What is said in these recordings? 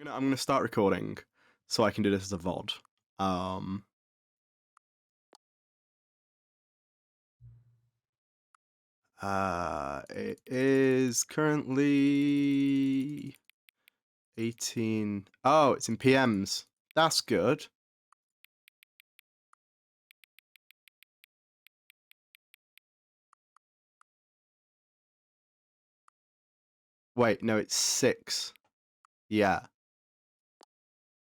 I'm gonna start recording so I can do this as a VOD. It is currently 18. Oh, it's in PMs. That's good. Wait, no, it's 6. Yeah.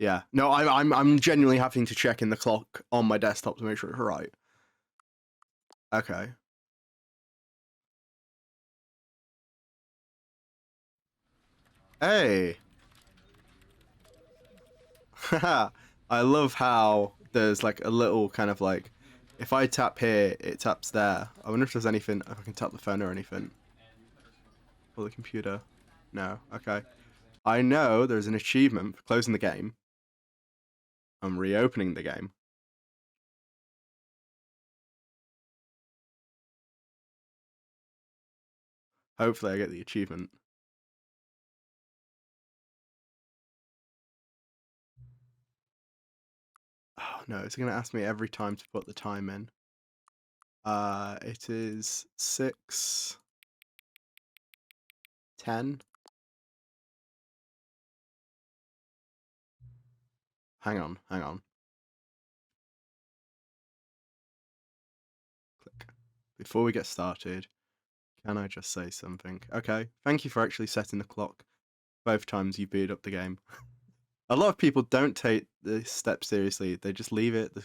Yeah. No, I'm genuinely having to check in the clock on my desktop to make sure it's right. Okay. Hey. Haha. I love how there's like a little kind of like, if I tap here, it taps there. I wonder if there's anything, if I can tap the phone or anything. Or the computer. No. Okay. I know there's an achievement for closing the game. I'm reopening the game. Hopefully I get the achievement. Oh no, it's gonna ask me every time to put the time in. It is 6:10. Hang on. Click. Before we get started, can I just say something? Okay, thank you for actually setting the clock both times you booted up the game. A lot of people don't take this step seriously. They just leave it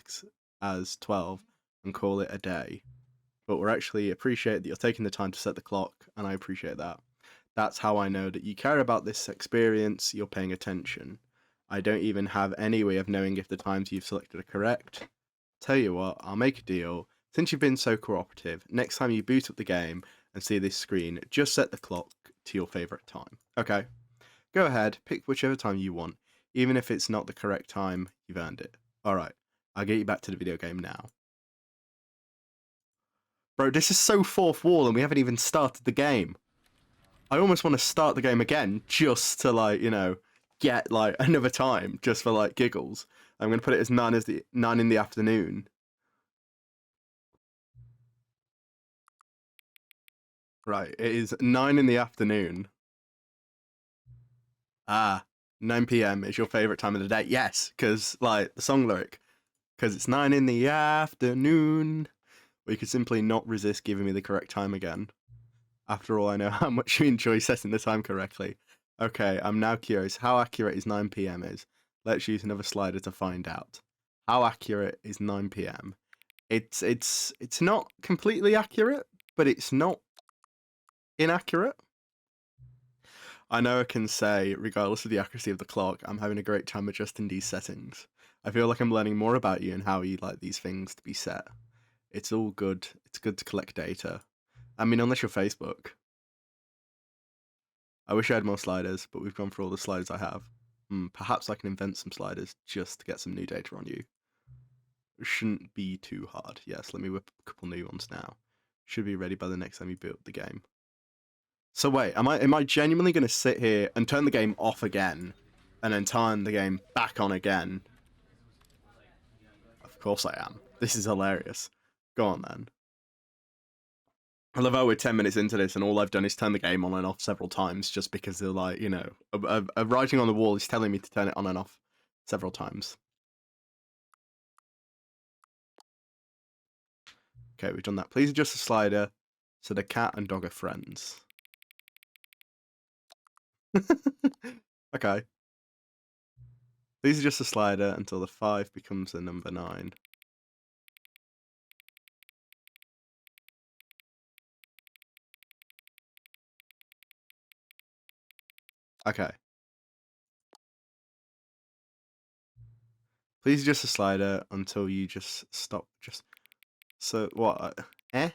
as 12 and call it a day. But we're actually appreciate that you're taking the time to set the clock, and I appreciate that. That's how I know that you care about this experience, you're paying attention. I don't even have any way of knowing if the times you've selected are correct. Tell you what, I'll make a deal. Since you've been so cooperative, next time you boot up the game and see this screen, just set the clock to your favourite time. Okay? Go ahead, pick whichever time you want. Even if it's not the correct time, you've earned it. Alright, I'll get you back to the video game now. Bro, this is so fourth wall and we haven't even started the game. I almost want to start the game again just to, like, you know, get, like, another time just for, like, giggles. I'm going to put it as 9 in the afternoon. Right, it is 9 in the afternoon. 9 p.m. is your favorite time of the day. Yes, because, like, the song lyric. Because it's 9 in the afternoon. Or you could simply not resist giving me the correct time again. After all, I know how much you enjoy setting the time correctly. Okay, I'm now curious. How accurate is 9 p.m. is? Let's use another slider to find out. How accurate is 9 p.m.? It's not completely accurate, but it's not inaccurate. I know I can say, regardless of the accuracy of the clock, I'm having a great time adjusting these settings. I feel like I'm learning more about you and how you like these things to be set. It's all good. It's good to collect data. I mean, unless you're Facebook. I wish I had more sliders, but we've gone through all the sliders I have. Perhaps I can invent some sliders just to get some new data on you. It shouldn't be too hard. Yes, let me whip a couple new ones now. Should be ready by the next time you build the game. So wait, am I genuinely going to sit here and turn the game off again, and then turn the game back on again? Of course I am. This is hilarious. Go on then. I love how we're 10 minutes into this and all I've done is turn the game on and off several times just because they're like, you know, a writing on the wall is telling me to turn it on and off several times. Okay, we've done that. Please adjust the slider so the cat and dog are friends. Okay. Please adjust the slider until the 5 becomes the number 9. Okay. Please adjust the slider until you just stop. Just so what? Eh?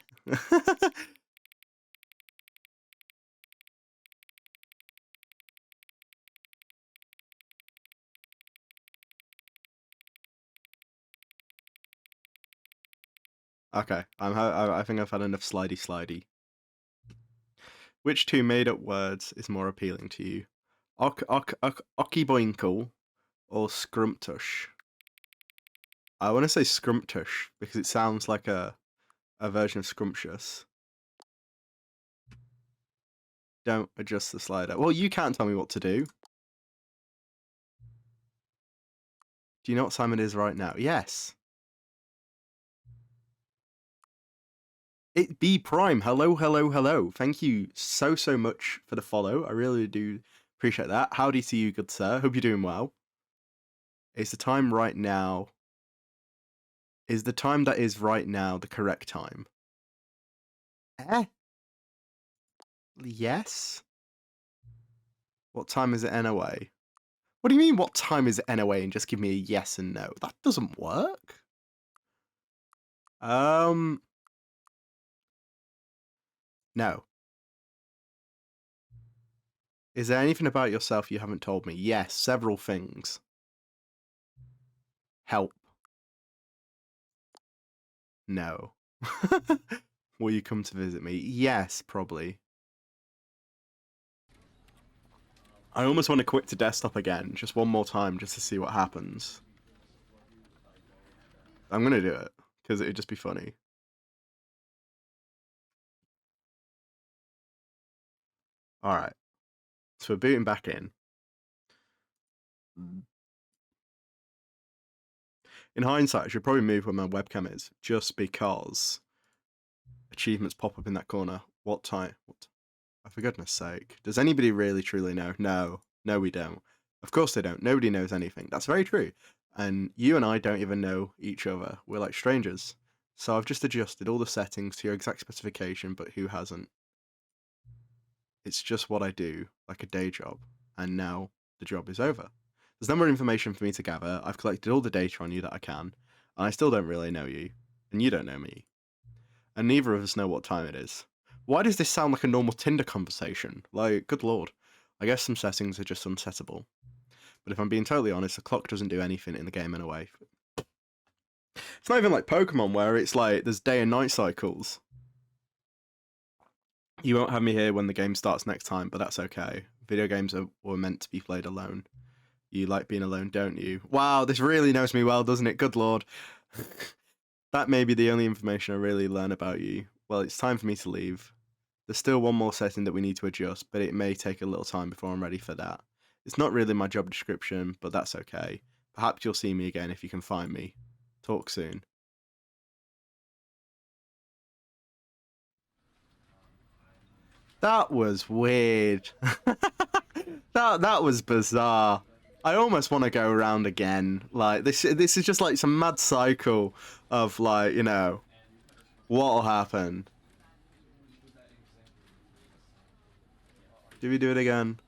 Okay. I think I've had enough slidey. Which two made-up words is more appealing to you? Ockyboinkle or Scrumptush? I want to say Scrumptush because it sounds like a version of Scrumptious. Don't adjust the slider. Well, you can't tell me what to do. Do you know what time it is right now? Yes. It B Prime. Hello, hello, hello. Thank you so much for the follow. I really do appreciate that. Howdy to you, good sir. Hope you're doing well. Is the time right now... Is the time that is right now the correct time? Yes? What time is it anyway? What do you mean, what time is it anyway, and just give me a yes and no? That doesn't work. No. Is there anything about yourself you haven't told me? Yes, several things. Help. No. Will you come to visit me? Yes, probably. I almost want to quit to desktop again, just one more time, just to see what happens. I'm gonna do it, because it'd just be funny. Alright. So we're booting back in. In hindsight, I should probably move where my webcam is, just because achievements pop up in that corner. What time? What? Oh, for goodness sake. Does anybody really truly know? No. No, we don't. Of course they don't. Nobody knows anything. That's very true. And you and I don't even know each other. We're like strangers. So I've just adjusted all the settings to your exact specification, but who hasn't? It's just what I do, like a day job. And now the job is over. There's no more information for me to gather. I've collected all the data on you that I can. And I still don't really know you. And you don't know me. And neither of us know what time it is. Why does this sound like a normal Tinder conversation? Like, good lord. I guess some settings are just unsettable. But if I'm being totally honest, the clock doesn't do anything in the game anyway. It's not even like Pokemon where it's like there's day and night cycles. You won't have me here when the game starts next time, but that's okay. Video games were meant to be played alone. You like being alone, don't you? Wow, this really knows me well, doesn't it? Good lord. That may be the only information I really learn about you. Well, it's time for me to leave. There's still one more setting that we need to adjust, but it may take a little time before I'm ready for that. It's not really my job description, but that's okay. Perhaps you'll see me again if you can find me. Talk soon. That was weird. that was bizarre. I almost want to go around again. Like this is just like some mad cycle of like, you know, what'll happen. Do we do it again?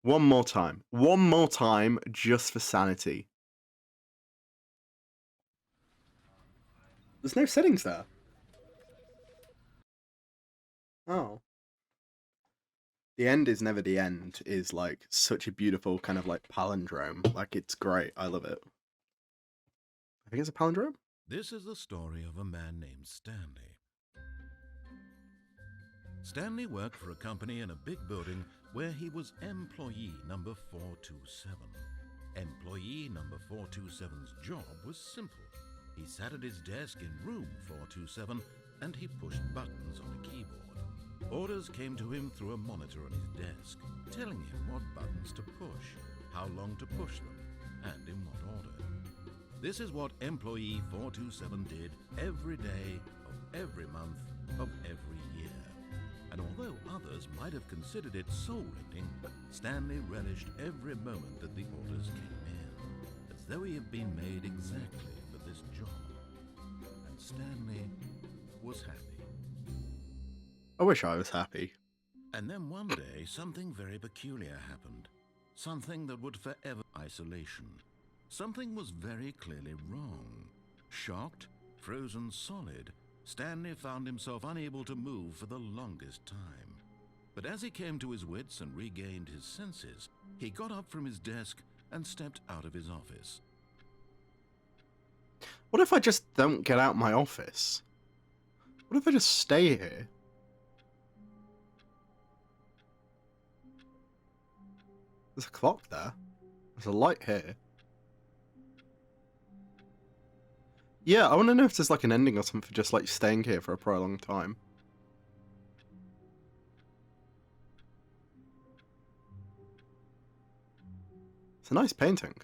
One more time. One more time just for sanity. There's no settings there. Oh. The end is never the end is like such a beautiful kind of like palindrome. Like it's great. I love it. I think it's a palindrome. This is the story of a man named Stanley. Stanley worked for a company in a big building where he was employee number 427. Employee number 427's job was simple. He sat at his desk in room 427 and he pushed buttons on a keyboard. Orders came to him through a monitor on his desk, telling him what buttons to push, how long to push them, and in what order. This is what employee 427 did every day of every month of every year. And although others might have considered it soul-rending, Stanley relished every moment that the orders came in, as though he had been made exactly for this job. And Stanley was happy. I wish I was happy. And then one day, something very peculiar happened. Something that would forever isolation. Something was very clearly wrong. Shocked, frozen solid, Stanley found himself unable to move for the longest time. But as he came to his wits and regained his senses, he got up from his desk and stepped out of his office. What if I just don't get out my office? What if I just stay here? There's a clock there. There's a light here. Yeah, I want to know if there's like an ending or something for just like staying here for a prolonged time. It's a nice painting.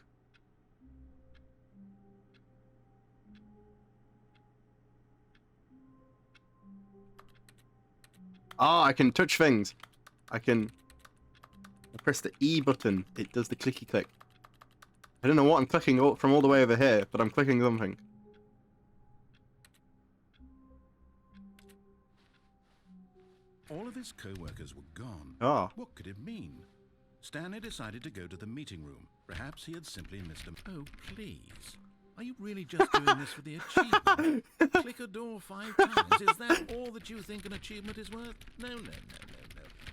Ah, I can touch things. I press the E button. It does the clicky click. I don't know what I'm clicking from all the way over here, but I'm clicking something. All of his co-workers were gone. Ah. What could it mean? Stanley decided to go to the meeting room. Perhaps he had simply missed him. Oh, please. Are you really just doing this for the achievement? Click a door 5 times. Is that all that you think an achievement is worth? No.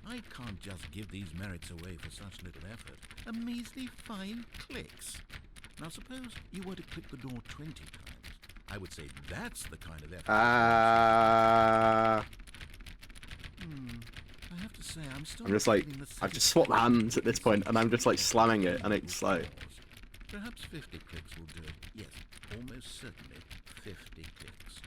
I can't just give these merits away for such little effort. A measly 5 clicks. Now suppose you were to click the door 20 times. I would say that's the kind of effort. I have to say, I'm just like, I've just swapped hands at this point, and I'm just like slamming it, and it's like... Perhaps 50 clicks will do it. Yes, almost certainly 50 clicks.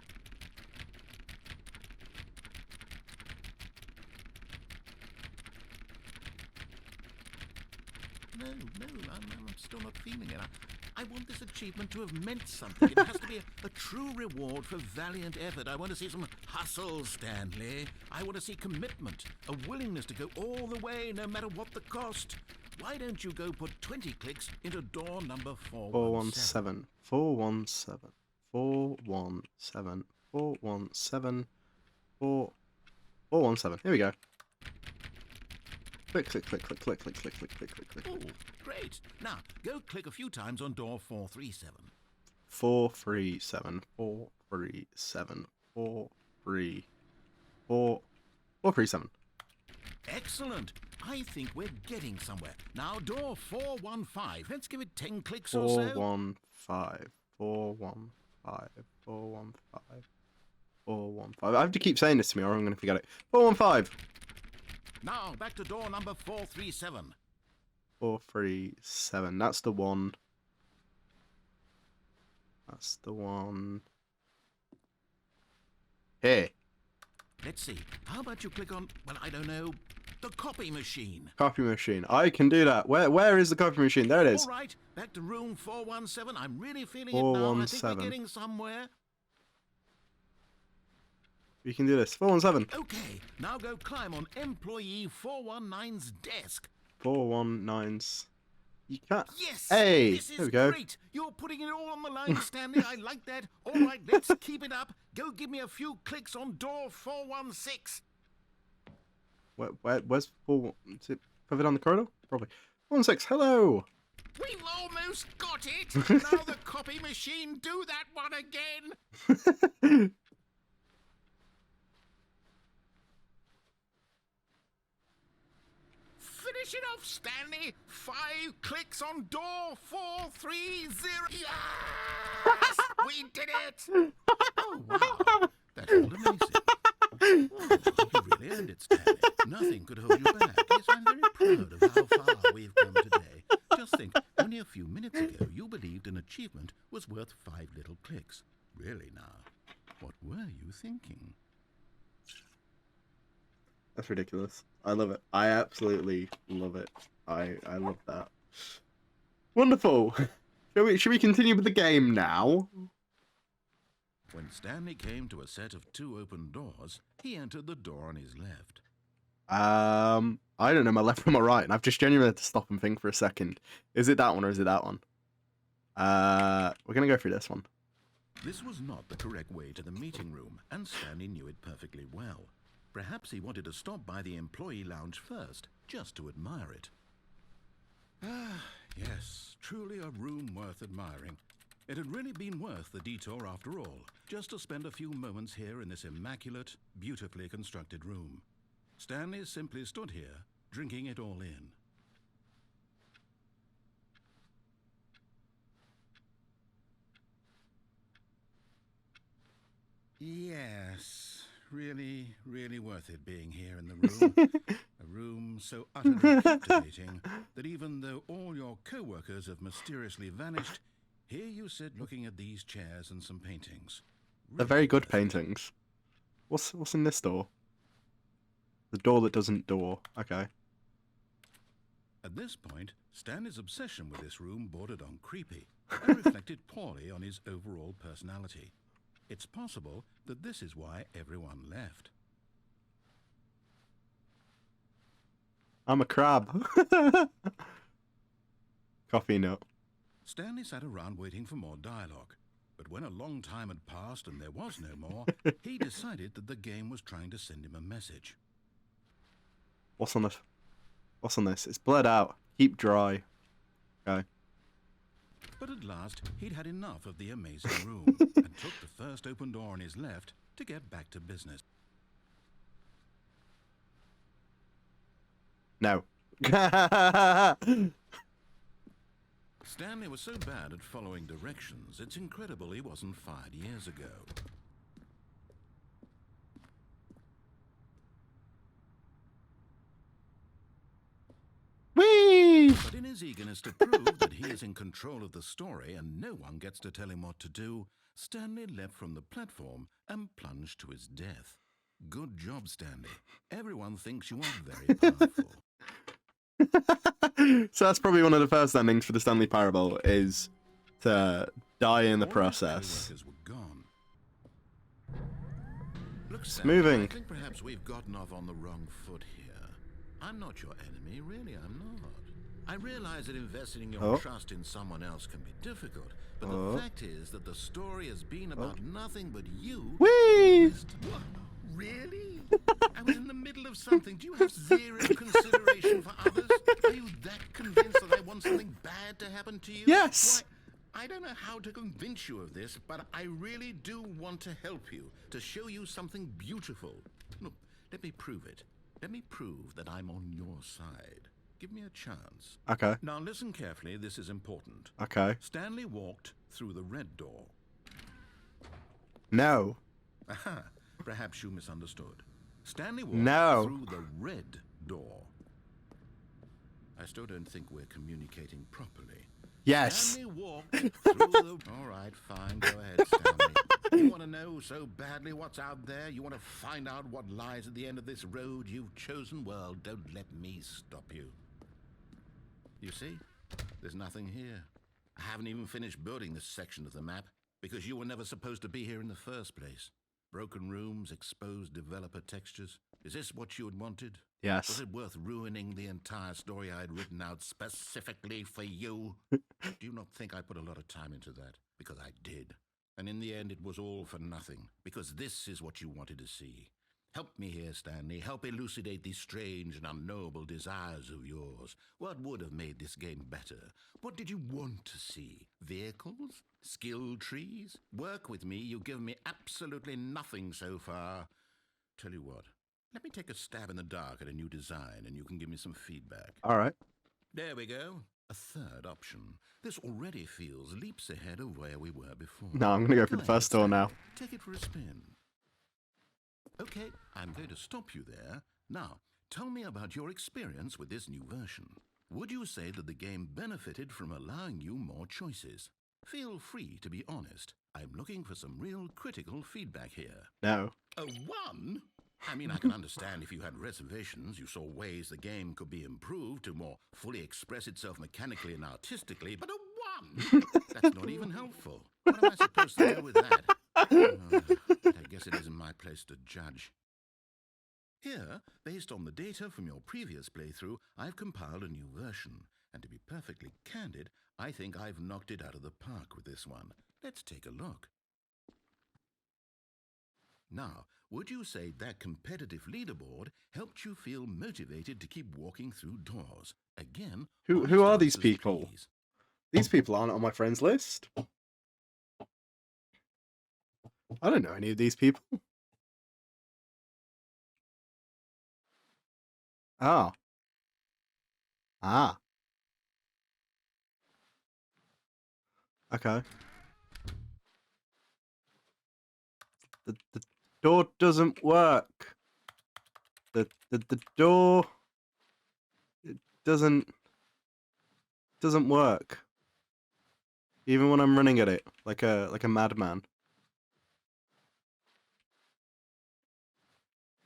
No, I'm still not feeling it. I want this achievement to have meant something. It has to be a true reward for valiant effort. I want to see some hustle, Stanley. I want to see commitment, a willingness to go all the way, no matter what the cost. Why don't you go put 20 clicks into door number 417? 417. 417. 417. 417. Here we go. Click, click, click, click, click, click, click, click, click, click, click. Oh, great. Now, go click a few times on door 437. 437. 437. 437. Excellent. I think we're getting somewhere. Now, door 415. Let's give it 10 clicks or so. 415. 415. 415. 415. I have to keep saying this to me or I'm going to forget it. 415. Now, back to door number 437. 437. That's the one. That's the one. Here. Let's see. How about you click on, well, I don't know, the copy machine. Copy machine. I can do that. Where is the copy machine? There it is. All right. Back to room 417. I'm really feeling it now. I think we're getting somewhere. We can do this. 417. Okay. Now go climb on employee 419's desk. 419's. You can't. Yes. Hey. This there we is go. great. You're putting it all on the line, Stanley. I like that. All right. Let's keep it up. Go give me a few clicks on door 416. Where's 4? Is it further down the corridor? Probably. 416. Hello. We've almost got it. Now the copy machine. Do that one again. Finish it off, Stanley. 5 clicks on door 430. Yes! We did it! Oh, wow. That's all amazing. Oh, you really earned it, Stanley. Nothing could hold you back. Yes, I'm very proud of how far we've come today. Just think, only a few minutes ago, you believed an achievement was worth 5 little clicks. Really now, what were you thinking? That's ridiculous. I love it. I absolutely love it. I love that. Wonderful. Should we continue with the game now? When Stanley came to a set of 2 open doors, he entered the door on his left. I don't know my left from my right, and I've just genuinely had to stop and think for a second. Is it that one or is it that one? We're gonna go through this one. This was not the correct way to the meeting room, and Stanley knew it perfectly well. Perhaps he wanted to stop by the employee lounge first, just to admire it. Ah, yes, truly a room worth admiring. It had really been worth the detour after all, just to spend a few moments here in this immaculate, beautifully constructed room. Stanley simply stood here, drinking it all in. Yes, really worth it being here in the room. A room so utterly captivating that even though all your co-workers have mysteriously vanished, here you sit looking at these chairs and some paintings. They're very good paintings. What's in this door? The door that doesn't door. Okay. At this point, Stanley's obsession with this room bordered on creepy and reflected poorly on his overall personality. It's possible that this is why everyone left. I'm a crab. Coffee nut. Stanley sat around waiting for more dialogue, but when a long time had passed and there was no more, he decided that the game was trying to send him a message. What's on it? What's on this? It's blurred out. Keep dry. Okay. But at last, he'd had enough of the amazing room and took the first open door on his left to get back to business. No. Stanley was so bad at following directions, it's incredible he wasn't fired years ago. Whee! But in his eagerness to prove that he is in control of the story and no one gets to tell him what to do, Stanley leapt from the platform and plunged to his death. Good job, Stanley. Everyone thinks you are very powerful. So that's probably one of the first endings for the Stanley Parable, is to die in the All his process. co-workers were gone. Look, It's Stanley, moving. I think perhaps we've gotten off on the wrong foot here. I'm not your enemy, really, I'm not. I realize that investing in your trust in someone else can be difficult, but the fact is that the story has been about nothing but you. Whee! What? Really? I was in the middle of something. Do you have zero consideration for others? Are you that convinced that I want something bad to happen to you? Yes! Why, I don't know how to convince you of this, but I really do want to help you, to show you something beautiful. Look, let me prove it. Let me prove that I'm on your side. Give me a chance. Okay. Now listen carefully, this is important. Okay. Stanley walked through the red door. No. Aha, perhaps you misunderstood. Stanley walked through the red door. I still don't think we're communicating properly. Yes. Stanley walked through the... All right, fine, go ahead, Stanley. You want to know so badly what's out there? You want to find out what lies at the end of this road you've chosen? Well, don't let me stop you. You see, there's nothing here. I haven't even finished building this section of the map because you were never supposed to be here in the first place. Broken rooms, exposed developer textures. Is this what you had wanted? Yes. Was it worth ruining the entire story I had written out specifically for you? Do you not think I put a lot of time into that? Because I did. And in the end, it was all for nothing. Because this is what you wanted to see. Help me here, Stanley. Help elucidate these strange and unknowable desires of yours. What would have made this game better? What did you want to see? Vehicles? Skill trees? Work with me. You've given me absolutely nothing so far. Tell you what. Let me take a stab in the dark at a new design and you can give me some feedback. All right. There we go. A third option. This already feels leaps ahead of where we were before. No, I'm going to go for the first door now. Take it for a spin. Okay, I'm going to stop you there. Now, tell me about your experience with this new version. Would you say that the game benefited from allowing you more choices? Feel free to be honest. I'm looking for some real critical feedback here. No. A 1? I mean, I can understand if you had reservations, you saw ways the game could be improved to more fully express itself mechanically and artistically, but a 1? That's not even helpful. What am I supposed to do with that? But I guess it isn't my place to judge. Here, based on the data from your previous playthrough, I've compiled a new version. And to be perfectly candid, I think I've knocked it out of the park with this one. Let's take a look. Now, would you say that competitive leaderboard helped you feel motivated to keep walking through doors? Again, Who are these answers, people? please. These people aren't on my friends list. I don't know any of these people. Ah. Ah. Okay. The door doesn't work. The door doesn't work. Even when I'm running at it like a madman.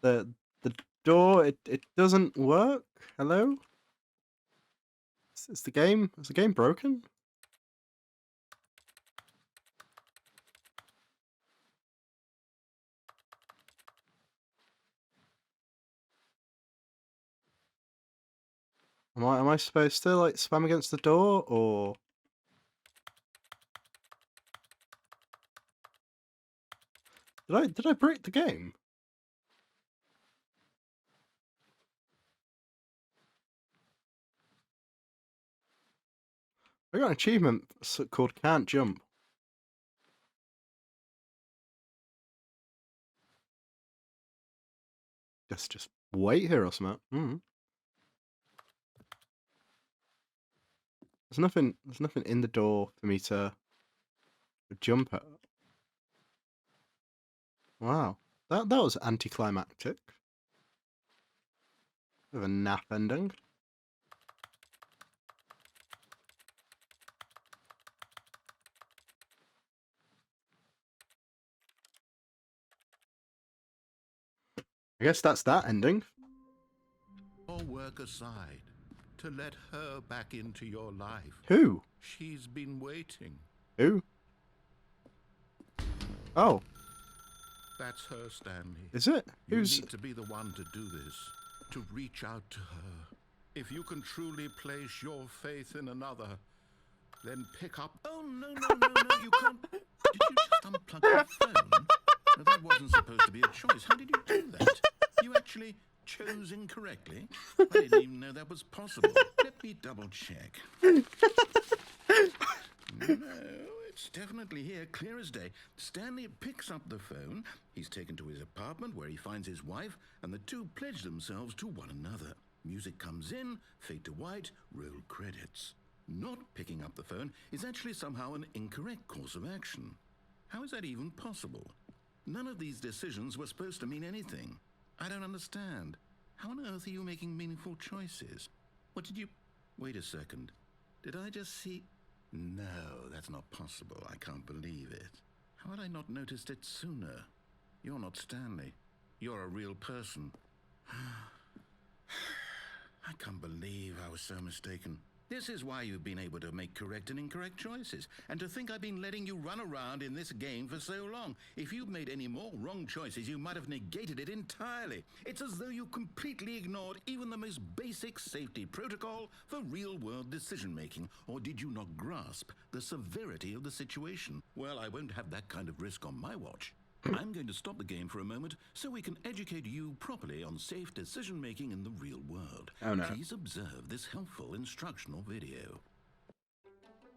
The door it doesn't work. Hello? Is the game broken? Am I supposed to like spam against the door or did I break the game? I got an achievement called Can't Jump. Just wait here or something. There's nothing in the door for me to jump at. Wow. That was anticlimactic. Bit of a nap ending. I guess that's that ending. All work aside, to let her back into your life. Who? She's been waiting. Who? Oh. That's her, Stanley. Is it? You Who's... need to be the one to do this, to reach out to her. If you can truly place your faith in another, then pick up... Oh, no, you can't... Did you just unplug your phone? No, that wasn't supposed to be a choice. How did you do that? You actually chose incorrectly? I didn't even know that was possible. Let me double check. No, it's definitely here, clear as day. Stanley picks up the phone. He's taken to his apartment where he finds his wife, and the two pledge themselves to one another. Music comes in, fade to white, roll credits. Not picking up the phone is actually somehow an incorrect course of action. How is that even possible? None of these decisions were supposed to mean anything. I don't understand. How on earth are you making meaningful choices? What did you... Wait a second. Did I just see... No, that's not possible. I can't believe it. How had I not noticed it sooner? You're not Stanley. You're a real person. I can't believe I was so mistaken. This is why you've been able to make correct and incorrect choices. And to think I've been letting you run around in this game for so long. If you'd made any more wrong choices, you might have negated it entirely. It's as though you completely ignored even the most basic safety protocol for real-world decision-making. Or did you not grasp the severity of the situation? Well, I won't have that kind of risk on my watch. I'm going to stop the game for a moment so we can educate you properly on safe decision-making in the real world. Oh, no. Please observe this helpful instructional video.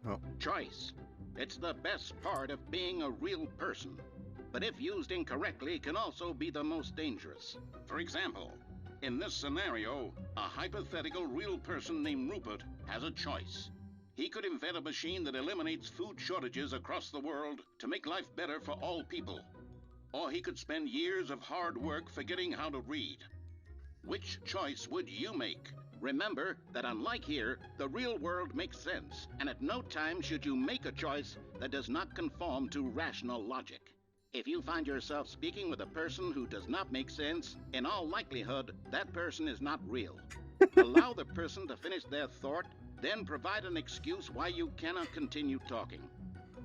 Oh. Choice. It's the best part of being a real person, but if used incorrectly can also be the most dangerous. For example, in this scenario, a hypothetical real person named Rupert has a choice. He could invent a machine that eliminates food shortages across the world to make life better for all people. Or he could spend years of hard work forgetting how to read. Which choice would you make? Remember that unlike here, the real world makes sense, and at no time should you make a choice that does not conform to rational logic. If you find yourself speaking with a person who does not make sense, in all likelihood, that person is not real. Allow the person to finish their thought, then provide an excuse why you cannot continue talking.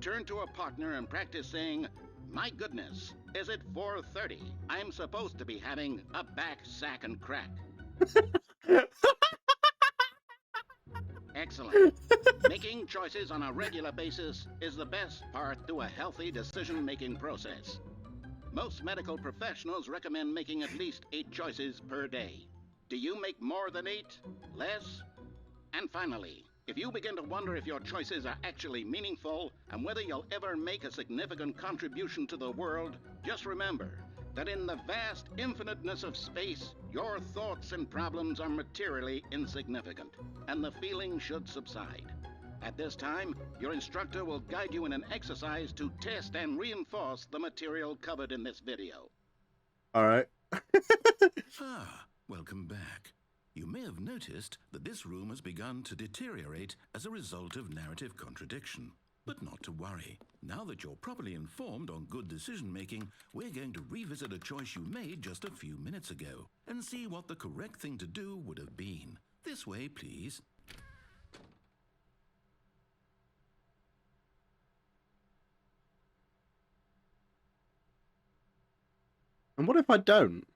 Turn to a partner and practice saying, "My goodness, is it 4:30? I'm supposed to be having a back, sack, and crack." Excellent. Making choices on a regular basis is the best part to a healthy decision-making process. Most medical professionals recommend making at least 8 choices per day. Do you make more than 8? Less? And finally, if you begin to wonder if your choices are actually meaningful and whether you'll ever make a significant contribution to the world, just remember that in the vast infiniteness of space, your thoughts and problems are materially insignificant, and the feeling should subside. At this time, your instructor will guide you in an exercise to test and reinforce the material covered in this video. All right. Welcome back. You may have noticed that this room has begun to deteriorate as a result of narrative contradiction. But not to worry. Now that you're properly informed on good decision-making, we're going to revisit a choice you made just a few minutes ago and see what the correct thing to do would have been. This way, please. And what if I don't?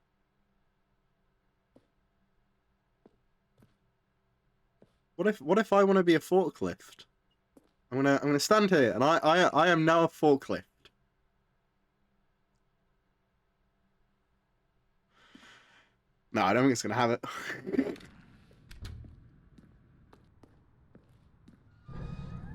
What if I want to be a forklift? I'm gonna stand here, and I am now a forklift. No, I don't think it's gonna have it.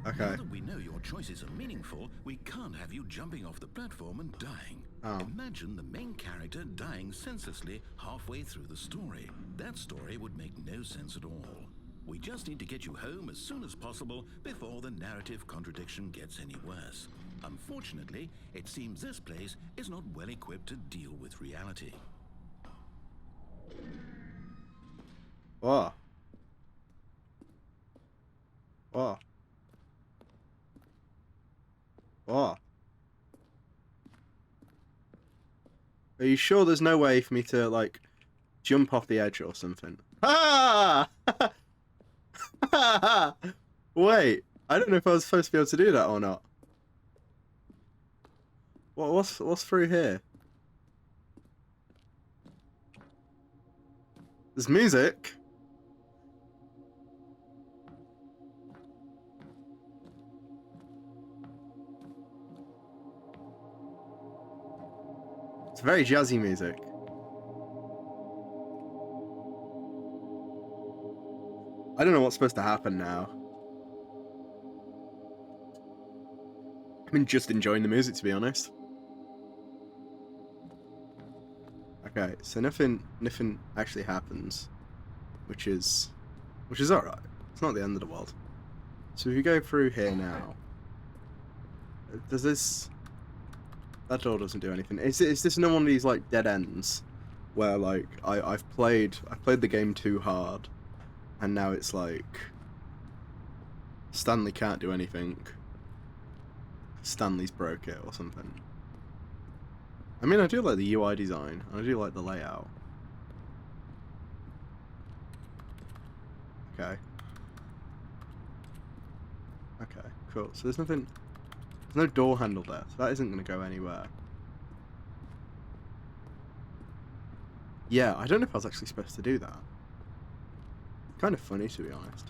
Okay. Now that we know your choices are meaningful, we can't have you jumping off the platform and dying. Oh. Imagine the main character dying senselessly halfway through the story. That story would make no sense at all. We just need to get you home as soon as possible before the narrative contradiction gets any worse. Unfortunately, it seems this place is not well equipped to deal with reality. Oh. Oh. Oh. Are you sure there's no way for me to, like, jump off the edge or something? Ah! Wait, I don't know if I was supposed to be able to do that or not. What's through here? There's music. It's very jazzy music. I don't know what's supposed to happen now. I've been just enjoying the music, to be honest. Okay, so nothing actually happens, which is alright. It's not the end of the world. So if you go through here now, does this? That door doesn't do anything. Is this another one of these like dead ends, where like I've played the game too hard, and now it's like Stanley can't do anything. Stanley's broke it or something. I mean, I do like the UI design. I do like the layout. Okay. Okay, cool. So there's nothing... There's no door handle there, so that isn't going to go anywhere. Yeah, I don't know if I was actually supposed to do that. Kind of funny, to be honest.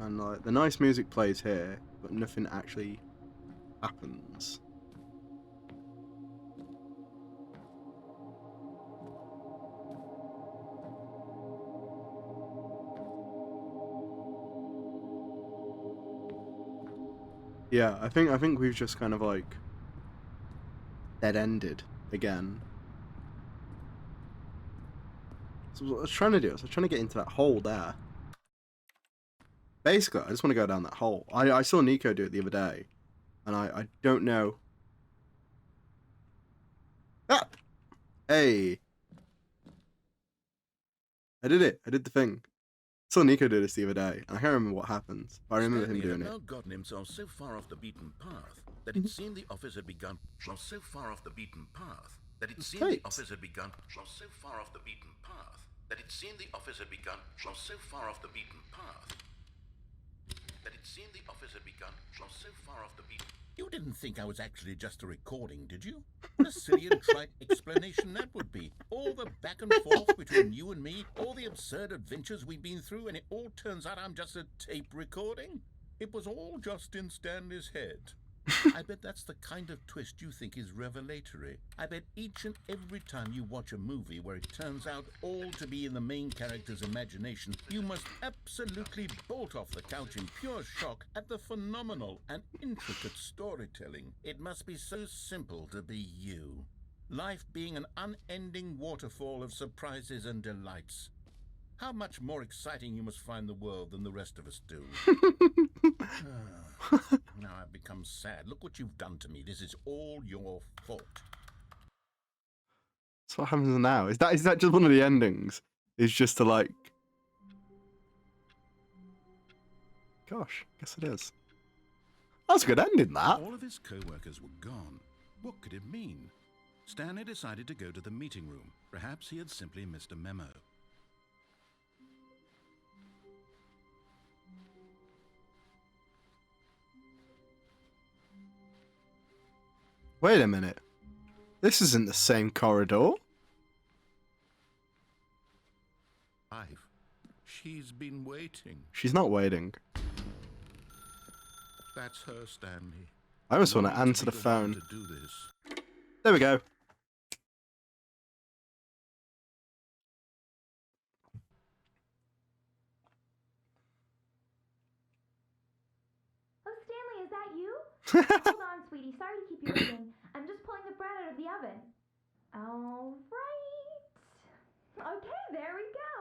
And like the nice music plays here, but nothing actually happens. Yeah, I think we've just kind of like dead-ended again. So what I was trying to do is I was trying to get into that hole there. Basically, I just want to go down that hole. I saw Nico do it the other day, and I don't know. Ah! Hey! I did it. I did the thing. I saw Nico do this the other day, and I can't remember what happens, but I remember him doing had it. now gotten himself so far off the beaten path that it seemed the office had begun. So far off the beaten path that it seemed the office had begun. So far off the beaten path that it seemed the office had begun. So far off the beaten path that it seemed the office had begun. So far off the beaten. You didn't think I was actually just a recording, did you? What a silly and trite explanation that would be. All the back and forth between you and me, all the absurd adventures we've been through, and it all turns out I'm just a tape recording? It was all just in Stanley's head. I bet that's the kind of twist you think is revelatory. I bet each and every time you watch a movie where it turns out all to be in the main character's imagination, you must absolutely bolt off the couch in pure shock at the phenomenal and intricate storytelling. It must be so simple to be you. Life being an unending waterfall of surprises and delights. How much more exciting you must find the world than the rest of us do. Now I've become sad. Look what you've done to me. This is all your fault. So what happens now? Is that just one of the endings? Is just to like... Gosh, I guess it is. That's a good ending, that. All of his co-workers were gone. What could it mean? Stanley decided to go to the meeting room. Perhaps he had simply missed a memo. Wait a minute. This isn't the same corridor. She's been waiting. She's not waiting. That's her, Stanley. I almost want to answer the phone. There we go. Oh, Stanley, is that you? Hold on, sweetie. Sorry to keep you waiting. I'm just pulling the bread out of the oven. All right. Okay, there we go.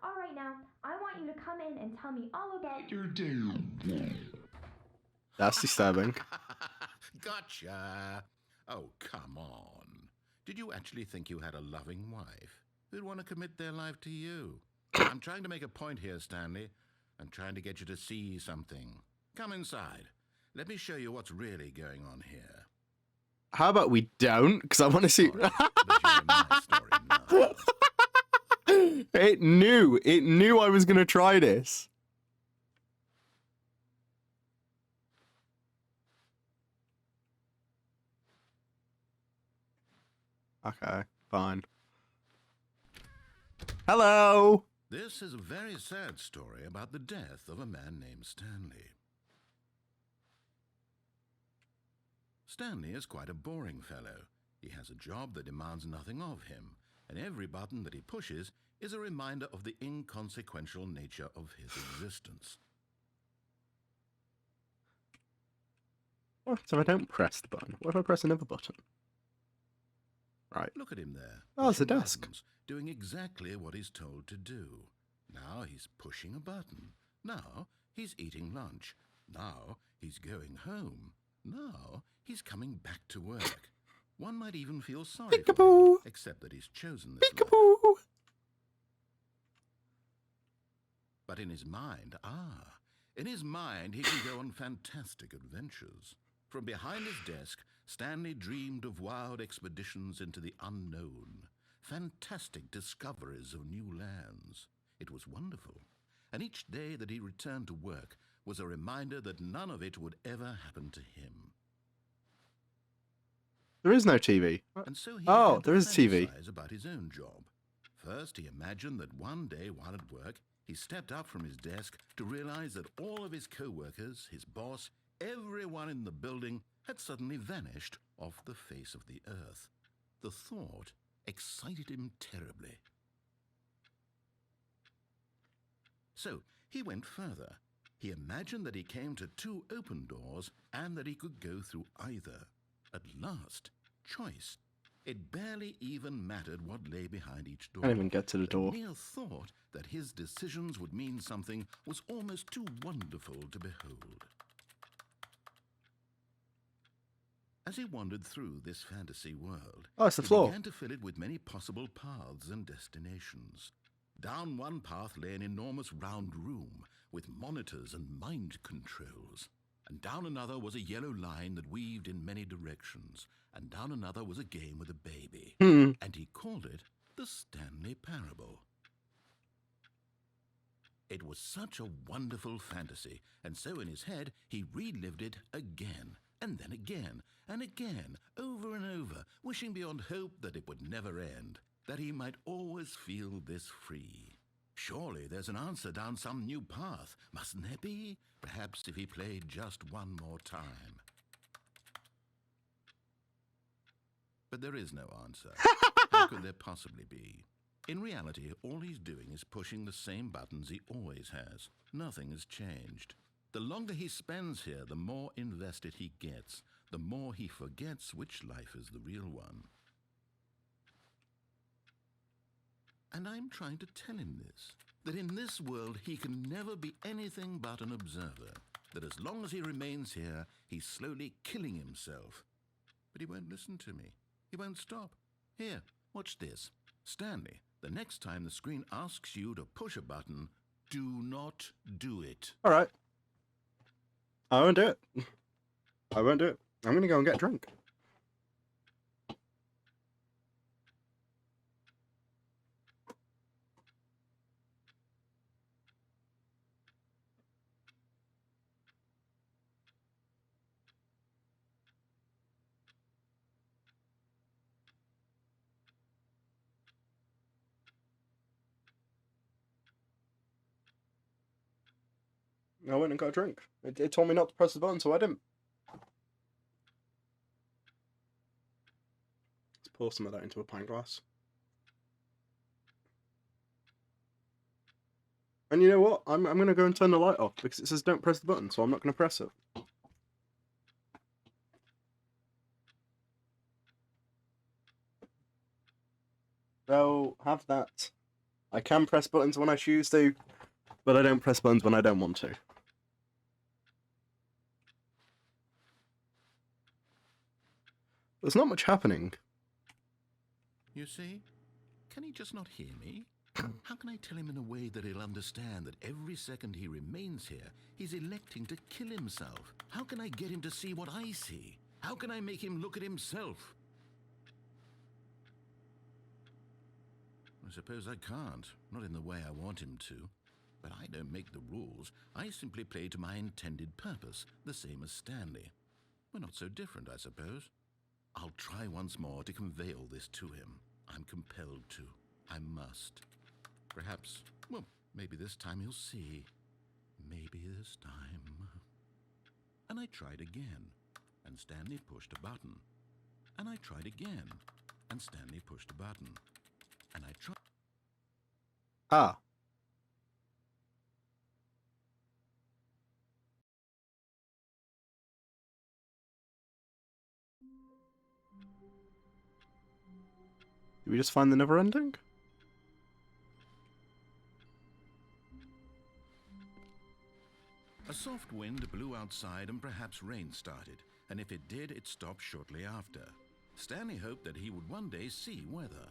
All right, now, I want you to come in and tell me all about your day. That's disturbing. Gotcha. Oh, come on. Did you actually think you had a loving wife who'd want to commit their life to you? I'm trying to make a point here, Stanley. I'm trying to get you to see something. Come inside. Let me show you what's really going on here. How about we don't? Because I want to see... Sorry, but you're in my story now. It knew I was going to try this. Okay, fine. Hello! This is a very sad story about the death of a man named Stanley. Stanley is quite a boring fellow. He has a job that demands nothing of him, and every button that he pushes is a reminder of the inconsequential nature of his existence. What if I don't press the button? What if I press another button? Right. Look at him there. Oh, it's a pushing desk. buttons, doing exactly what he's told to do. Now he's pushing a button. Now he's eating lunch. Now he's going home. Now he's coming back to work. One might even feel sorry for him, Peekaboo! except that he's chosen this life. Peekaboo! But in his mind, he can go on fantastic adventures. From behind his desk, Stanley dreamed of wild expeditions into the unknown, fantastic discoveries of new lands. It was wonderful, and each day that he returned to work was a reminder that none of it would ever happen to him. There is no TV. And so he Oh, began to there is TV. fantasize about his own job. First, he imagined that one day while at work, he stepped up from his desk to realize that all of his co-workers, his boss, everyone in the building had suddenly vanished off the face of the earth. The thought excited him terribly. So he went further. He imagined that he came to two open doors and that he could go through either. At last, choice. It barely even mattered what lay behind each door. Can't even get to the door. The mere thought that his decisions would mean something was almost too wonderful to behold. As he wandered through this fantasy world, Oh, it's the he floor. began to fill it with many possible paths and destinations. Down one path lay an enormous round room with monitors and mind controls. And down another was a yellow line that weaved in many directions. And down another was a game with a baby. And he called it the Stanley Parable. It was such a wonderful fantasy, and so in his head he relived it again, and then again, and again, over and over, wishing beyond hope that it would never end, that he might always feel this free. Surely there's an answer down some new path, mustn't there be? Perhaps if he played just one more time. But there is no answer. How could there possibly be? In reality, all he's doing is pushing the same buttons he always has. Nothing has changed. The longer he spends here, the more invested he gets, the more he forgets which life is the real one. And I'm trying to tell him this. that in this world he can never be anything but an observer, that as long as he remains here, he's slowly killing himself. But he won't listen to me. He won't stop. Here, watch this. Stanley, the next time the screen asks you to push a button, do not do it. All right. I won't do it. I won't do it. I'm going to go and get drunk. I went and got a drink. It told me not to press the button, so I didn't. Let's pour some of that into a pint glass. And you know what? I'm going to go and turn the light off because it says don't press the button, so I'm not going to press it. So, have that. I can press buttons when I choose to, but I don't press buttons when I don't want to. There's not much happening. You see? Can he just not hear me? How can I tell him in a way that he'll understand that every second he remains here, he's electing to kill himself? How can I get him to see what I see? How can I make him look at himself? I suppose I can't, not in the way I want him to. But I don't make the rules. I simply play to my intended purpose, the same as Stanley. We're not so different, I suppose. I'll try once more to convey all this to him. I'm compelled to. I must. Perhaps, well, maybe this time he'll see. Maybe this time. And I tried again, and Stanley pushed a button. And I tried again, and Stanley pushed a button. And I tried... Ah. Did we just find the never ending? A soft wind blew outside and perhaps rain started, and if it did, it stopped shortly after. Stanley hoped that he would one day see weather.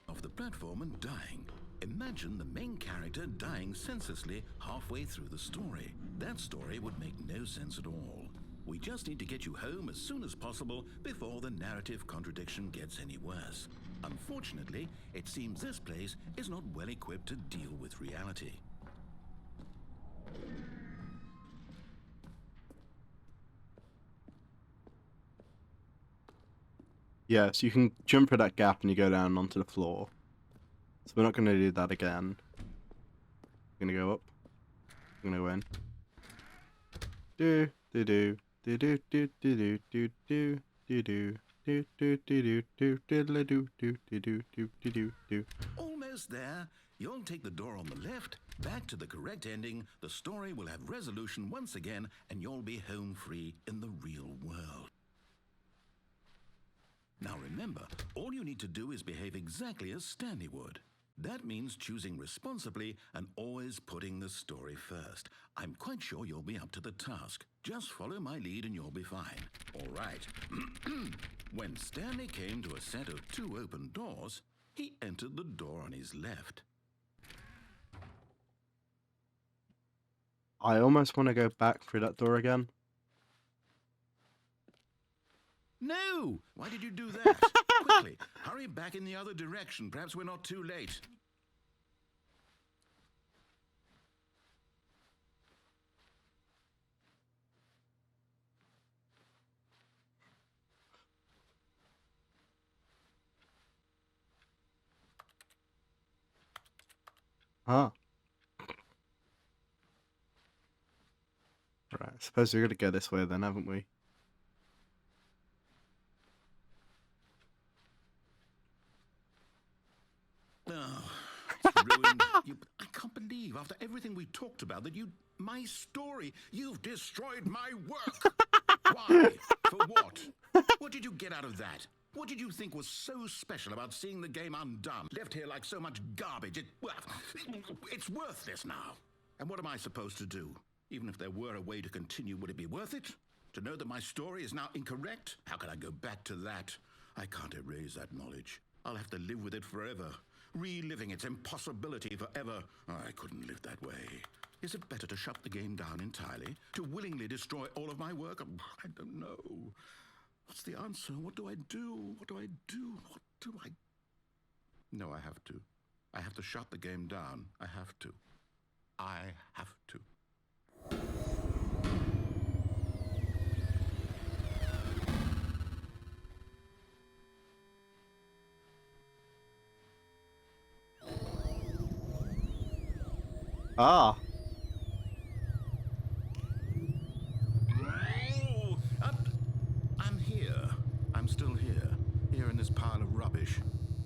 Off the platform and dying. Imagine the main character dying senselessly halfway through the story. That story would make no sense at all. We just need to get you home as soon as possible before the narrative contradiction gets any worse. Unfortunately, it seems this place is not well equipped to deal with reality. Yeah, so you can jump through that gap and you go down onto the floor. So we're not going to do that again. We're going to go up. We're going to go in. Do do do do do do do do do do do. Do do do do do do do do do do do do do. Almost there. You'll take the door on the left, back to the correct ending, the story will have resolution once again, and you'll be home free in the real world. Now remember, all you need to do is behave exactly as Stanley would. That means choosing responsibly and always putting the story first. I'm quite sure you'll be up to the task. Just follow my lead and you'll be fine. All right. When Stanley came to a set of 2 open doors, he entered the door on his left. I almost want to go back through that door again. No! Why did you do that? Quickly, hurry back in the other direction. Perhaps we're not too late. Ah. Right, I suppose we're going to go this way then, haven't we? Oh, it's ruined. I can't believe, after everything we talked about, that my story, you've destroyed my work. Why? For what? What did you get out of that? What did you think was so special about seeing the game undone? Left here like so much garbage. It's worthless now. And what am I supposed to do? Even if there were a way to continue, would it be worth it? To know that my story is now incorrect? How can I go back to that? I can't erase that knowledge. I'll have to live with it forever. Reliving its impossibility forever. I couldn't live that way. Is it better to shut the game down entirely? To willingly destroy all of my work? I don't know. What's the answer? What do I do? What do I do? What do I... No, I have to. I have to shut the game down. I have to. I have to. Ah. Oh, I'm here. I'm still here. Here in this pile of rubbish.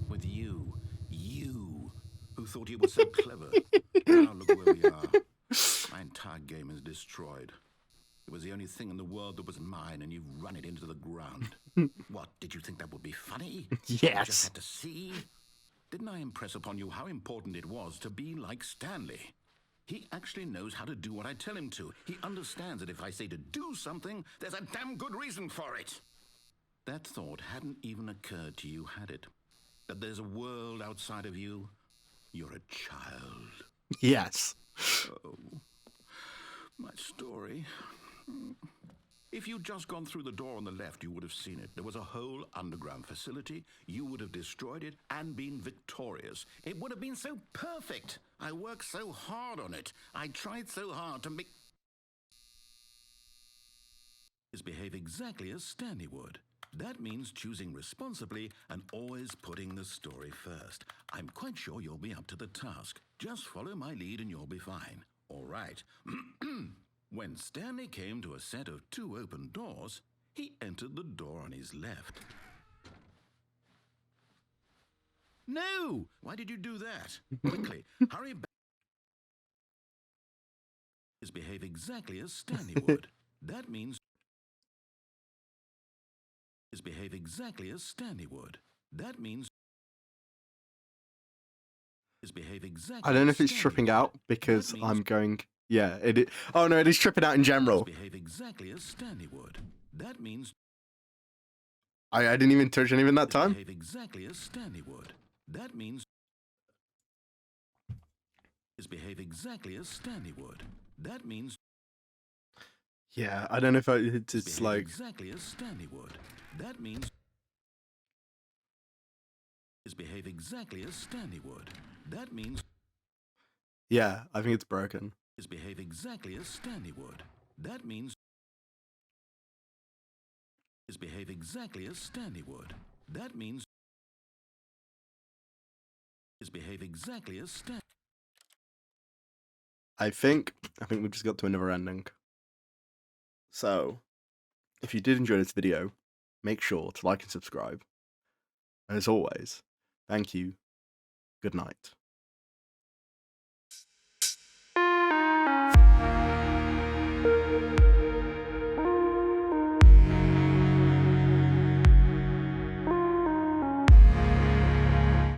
With you. You. Who thought you were so clever. Now look where we are. My entire game is destroyed. It was the only thing in the world that was mine, and you've run it into the ground. What, did you think that would be funny? You Yes. just had to see? Didn't I impress upon you how important it was to be like Stanley? He actually knows how to do what I tell him to. He understands that if I say to do something, there's a damn good reason for it. That thought hadn't even occurred to you, had it? That there's a world outside of you? You're a child. Yes. Oh, my story. If you'd just gone through the door on the left, you would have seen it. There was a whole underground facility. You would have destroyed it and been victorious. It would have been so perfect. I worked so hard on it. I tried so hard to make... behave exactly as Stanley would. That means choosing responsibly and always putting the story first. I'm quite sure you'll be up to the task. Just follow my lead and you'll be fine. All right. When Stanley came to a set of 2 open doors, he entered the door on his left. No! Why did you do that? Quickly, hurry back. Behave exactly as Stanley would. That means behave exactly as Stanley would. That means behave exactly. I don't know as if it's Stanley tripping would. out because That means I'm going. Yeah, it. Oh no, it is tripping out in general. behave exactly as Stanley would. That means I didn't even touch anything that time. behave exactly as Stanley would. That means behave exactly as Stanley would. That means Yeah, I don't know if it's behave like. exactly as Stanley would. That means behave exactly as Stanley would. That means Yeah, I think it's broken. behave exactly as Stanley would. That means behave exactly as Stanley would. That means behave exactly as Stanley. I think we just got to another ending. So, if you did enjoy this video, make sure to like and subscribe. And as always, thank you. Good night.